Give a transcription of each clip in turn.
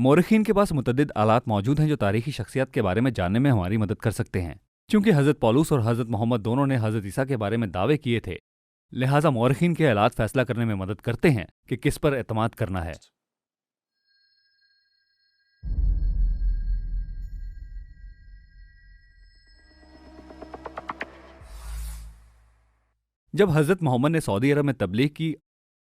مورخین کے پاس متعدد آلات موجود ہیں جو تاریخی شخصیات کے بارے میں جاننے میں ہماری مدد کر سکتے ہیں۔ چونکہ حضرت پولس اور حضرت محمد دونوں نے حضرت عیسیٰ کے بارے میں دعوے کیے تھے، لہٰذا مورخین کے آلات فیصلہ کرنے میں مدد کرتے ہیں کہ کس پر اعتماد کرنا ہے۔ جب حضرت محمد نے سعودی عرب میں تبلیغ کی،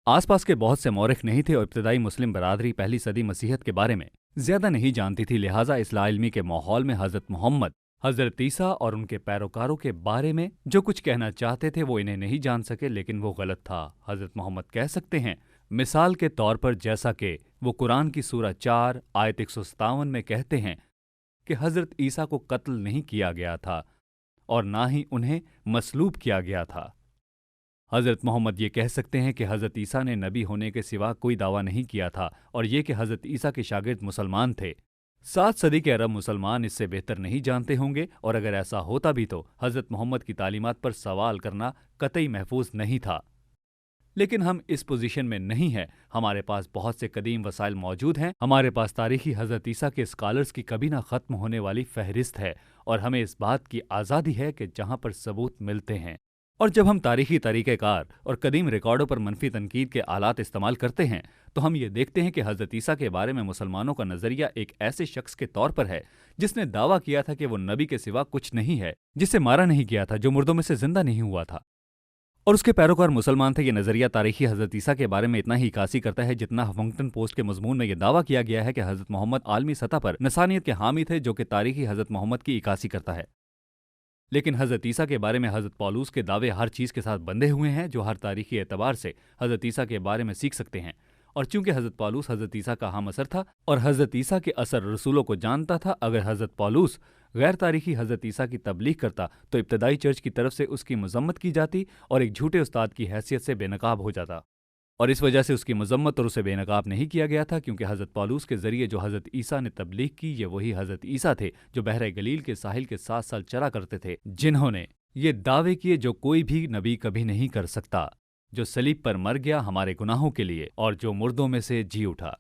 آس پاس کے بہت سے مورخ نہیں تھے اور ابتدائی مسلم برادری پہلی صدی مسیحیت کے بارے میں زیادہ نہیں جانتی تھی، لہٰذا اصلاح علمی کے ماحول میں حضرت محمد، حضرت عیسیٰ اور ان کے پیروکاروں کے بارے میں جو کچھ کہنا چاہتے تھے وہ انہیں نہیں جان سکے، لیکن وہ غلط تھا۔ حضرت محمد کہہ سکتے ہیں، مثال کے طور پر جیسا کہ وہ قرآن کی سورہ 4 آیت 157 میں کہتے ہیں کہ حضرت عیسیٰ کو قتل نہیں کیا گیا تھا اور نہ ہی انہیں مصلوب کیا گیا تھا۔ حضرت محمد یہ کہہ سکتے ہیں کہ حضرت عیسیٰ نے نبی ہونے کے سوا کوئی دعویٰ نہیں کیا تھا، اور یہ کہ حضرت عیسیٰ کے شاگرد مسلمان تھے۔ 7 صدی کے عرب مسلمان اس سے بہتر نہیں جانتے ہوں گے، اور اگر ایسا ہوتا بھی تو حضرت محمد کی تعلیمات پر سوال کرنا قطعی محفوظ نہیں تھا۔ لیکن ہم اس پوزیشن میں نہیں ہیں، ہمارے پاس بہت سے قدیم وسائل موجود ہیں، ہمارے پاس تاریخی حضرت عیسیٰ کے اسکالرز کی کبھی نہ ختم ہونے والی فہرست ہے، اور ہمیں اس بات کی آزادی ہے کہ جہاں پر ثبوت ملتے ہیں، اور جب ہم تاریخی طریقہ کار اور قدیم ریکارڈوں پر منفی تنقید کے آلات استعمال کرتے ہیں تو ہم یہ دیکھتے ہیں کہ حضرت عیسیٰ کے بارے میں مسلمانوں کا نظریہ ایک ایسے شخص کے طور پر ہے جس نے دعویٰ کیا تھا کہ وہ نبی کے سوا کچھ نہیں ہے، جسے مارا نہیں گیا تھا، جو مردوں میں سے زندہ نہیں ہوا تھا، اور اس کے پیروکار مسلمان تھے۔ یہ نظریہ تاریخی حضرت عیسیٰ کے بارے میں اتنا ہی عکاسی کرتا ہے جتنا ہفنگٹن پوسٹ کے مضمون میں یہ دعویٰ کیا گیا ہے کہ حضرت محمد عالمی سطح پر نصرانیت کے حامی تھے، جو کہ تاریخی حضرت محمد کی عکاسی کرتا ہے۔ لیکن حضرت عیسیٰ کے بارے میں حضرت پولس کے دعوے ہر چیز کے ساتھ بندھے ہوئے ہیں جو ہر تاریخی اعتبار سے حضرت عیسیٰ کے بارے میں سیکھ سکتے ہیں، اور چونکہ حضرت پولس حضرت عیسیٰ کا ہم اثر تھا اور حضرت عیسیٰ کے اثر رسولوں کو جانتا تھا، اگر حضرت پولس غیر تاریخی حضرت عیسیٰ کی تبلیغ کرتا تو ابتدائی چرچ کی طرف سے اس کی مذمت کی جاتی اور ایک جھوٹے استاد کی حیثیت سے بے نقاب ہو جاتا، اور اس وجہ سے اس کی مذمت اور اسے بے نقاب نہیں کیا گیا تھا، کیونکہ حضرت پولس کے ذریعے جو حضرت عیسیٰ نے تبلیغ کی یہ وہی حضرت عیسیٰ تھے جو بحر گلیل کے ساحل کے 7 سال چرا کرتے تھے، جنہوں نے یہ دعوے کیے جو کوئی بھی نبی کبھی نہیں کر سکتا، جو صلیب پر مر گیا ہمارے گناہوں کے لیے اور جو مردوں میں سے جی اٹھا۔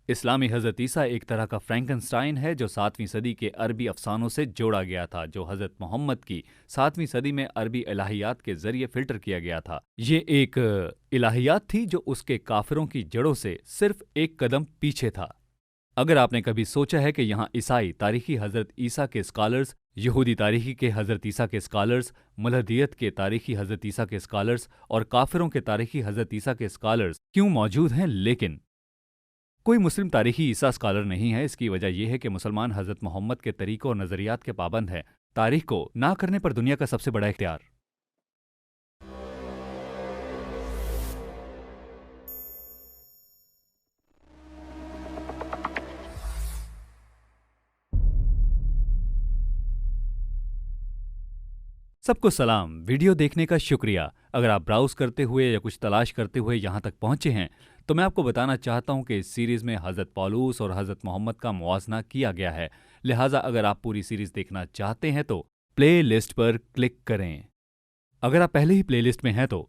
اسلامی حضرت عیسیٰ ایک طرح کا فرینکنسٹائن ہے جو 7ویں صدی کے عربی افسانوں سے جوڑا گیا تھا، جو حضرت محمد کی 7ویں صدی میں عربی الہیات کے ذریعے فلٹر کیا گیا تھا۔ یہ ایک الہیات تھی جو اس کے کافروں کی جڑوں سے صرف ایک قدم پیچھے تھا۔ اگر آپ نے کبھی سوچا ہے کہ یہاں عیسائی تاریخی حضرت عیسیٰ کے اسکالرز، یہودی تاریخی کے حضرت عیسیٰ کے اسکالرز، ملحدیت کے تاریخی حضرت عیسیٰ کے اسکالرز اور کافروں کے تاریخی حضرت عیسیٰ کے اسکالرز کیوں موجود ہیں، لیکن کوئی مسلم تاریخی عیسیٰ اسکالر نہیں ہے، اس کی وجہ یہ ہے کہ مسلمان حضرت محمد کے طریقوں اور نظریات کے پابند ہیں۔ تاریخ کو نہ کرنے پر دنیا کا سب سے بڑا اختیار۔ سب کو سلام، ویڈیو دیکھنے کا شکریہ۔ اگر آپ براؤز کرتے ہوئے یا کچھ تلاش کرتے ہوئے یہاں تک پہنچے ہیں تو میں آپ کو بتانا چاہتا ہوں کہ اس سیریز میں حضرت پولس اور حضرت محمد کا موازنہ کیا گیا ہے، لہٰذا اگر آپ پوری سیریز دیکھنا چاہتے ہیں تو پلے لسٹ پر کلک کریں۔ اگر آپ پہلے ہی پلے لسٹ میں ہیں تو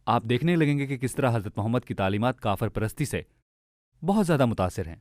آپ دیکھنے لگیں گے کہ کس طرح حضرت محمد کی تعلیمات کافر پرستی سے بہت زیادہ متاثر ہیں۔